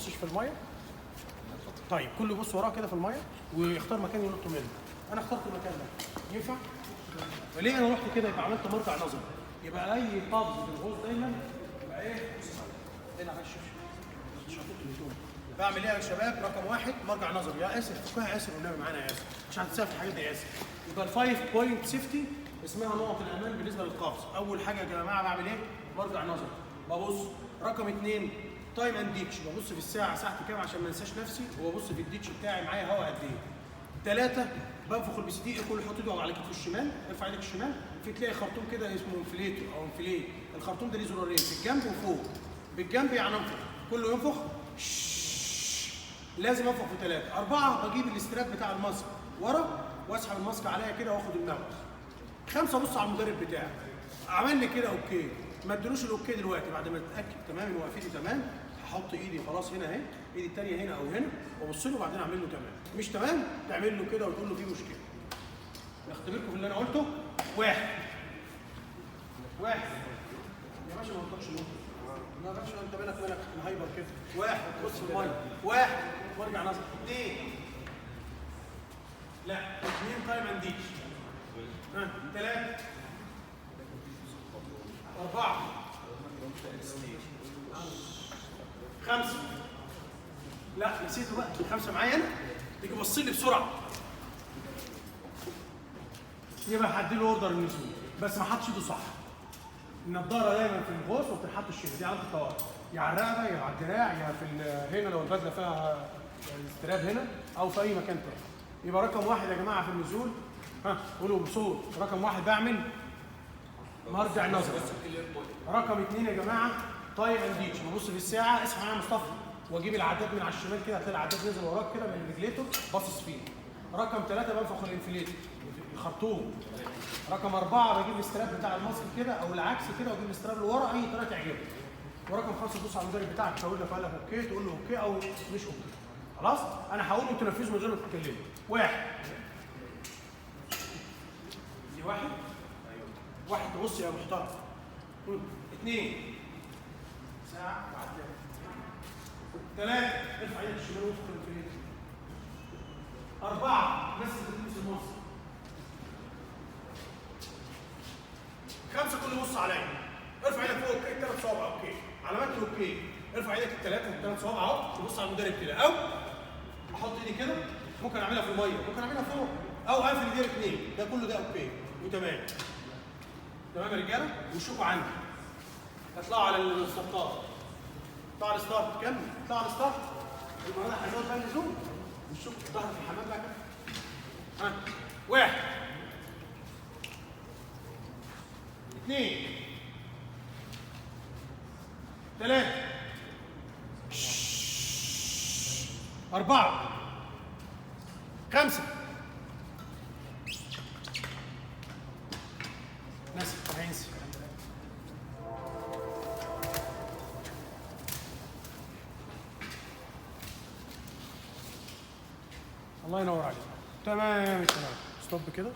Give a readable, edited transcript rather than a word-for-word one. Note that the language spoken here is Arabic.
يبصش في الميه. طيب كله يبص وراه كده في الميه ويختار مكان ينط منه. انا اخترت المكان ده، ينفع؟ وليه انا رحت كده؟ يبقى عملت مرجع نظري. يبقى اي قفز في الغوص دايما يبقى ايه؟ هنا على بعمل ايه يا شباب؟ رقم واحد مرجع نظري. يا اسف فكها يا اسف والنبي معانا يا اسف، مش هتنسى في الحاجات دي يا اسف. يبقى الفايف بوينت سيفتي اسمها نقط الامان بالنسبه للقفز. اول حاجه يا جماعه بعمل ايه؟ مرجع نظري. ببص. رقم اثنين تايم اند ديتش، ببص في الساعه ساعتي كام عشان ما انساش نفسي، وببص في الديتش بتاعي معايا هوا قد ايه. ثلاثه بنفخ البي سي دي. كل يحط ايده على كتفه الشمال، ارفع ايدك الشمال، في تلاقي خرطوم كده اسمه انفليتور او انفليت. الخرطوم ده ليه زرارين في الجنب وفوق. بالجنب يعني انفخ، كله ينفخ. لازم انفخ في ثلاثه. اربعه بجيب الاستراب بتاع الماسك ورا واسحب الماسك عليا كده واخد الموت. خمسه ابص على المدرب بتاعي، عمل لي كده اوكي. ما ادلوش الاوكي دلوقتي، بعد ما اتاكد تمام ان وقفتي تمام هحط ايدي خلاص هنا اهي، ايدي الثانيه هنا او هنا، وابص له وبعدين اعمل له تمام. مش تمام تعمل له كده وتقول له في مشكله. اختبركم في اللي انا قلته. واحد يا باشا، ما تطلعش نقطه. لا يا باشا انت مالك مهيبر كده. واحد بص في الميه. واحد وارجع نظر. اثنين لا اثنين تايم اند ديتش. ثلاثه اربعه خمسه. لا نسيته بقى. خمسه معايا انا. تيجي بص لي بسرعه. يبقى هديله اوردر النزول بس ما حطش ايده صح. النضاره دايما في الغوص ما بتتحطش هنا، دي علامه الطوارئ. يا على الرقبه يا على الدراع يا في هنا لو البدله فيها استراب هنا او في اي مكان تاني. يبقى رقم واحد يا جماعه في النزول، قولوا بصوت. رقم واحد بعمل مرجع نظري. رقم اثنين يا جماعه تايم اند ديتش، ببص في الساعه. اسمع يا مصطفى، واجيب العداد من على الشمال كده، هتلاقي العداد نزل وراك كده من الريجليتور باصص فيه. رقم ثلاثه بنفخ الانفليتور الخرطوم. رقم اربعه بجيب الاستراب بتاع الماسك كده او العكس كده، واجيب الاستراب لورا اي طريقه تعجبك. ورقم خمسه تبص على المدرب بتاعك تقول له قال لك اوكي، تقول له اوكي او مش اوكي. خلاص انا هقول له تنفذه من غير ما تتكلموا. واحد دي واحد. واحد تبص يا محترم. اثنين ساعه وعداد. ثلاثه ارفع ايدك الشمال وانفخ الانفليتور. اربعه بس تلبس الماسك. خمسه كله يبص عليا. ارفع ايدك فوق اوكي، ثلاث صوابع اوكي، علامات الاوكي. ارفع ايدك الثلاث صوابع اهو، تبص على المدرب كده، او احط ايدي كده. ممكن اعملها في الميه، ممكن اعملها فوق، او اقفل ايدي الاثنين. ده كله ده اوكي وتمام. تمام يا رجاله؟ وشوفوا عندي. اطلعوا على الستارت. اطلعوا على الستارت. كمل. اطلعوا على الستارت. المره دي هنزود بقى اللزوم. ونشوف ظهر في الحمام بقى كده. واحد اثنين ثلاثة أربعة خمسة. ناسي هينسي. الله ينور عليك. تمام الكلام. ستوب كده.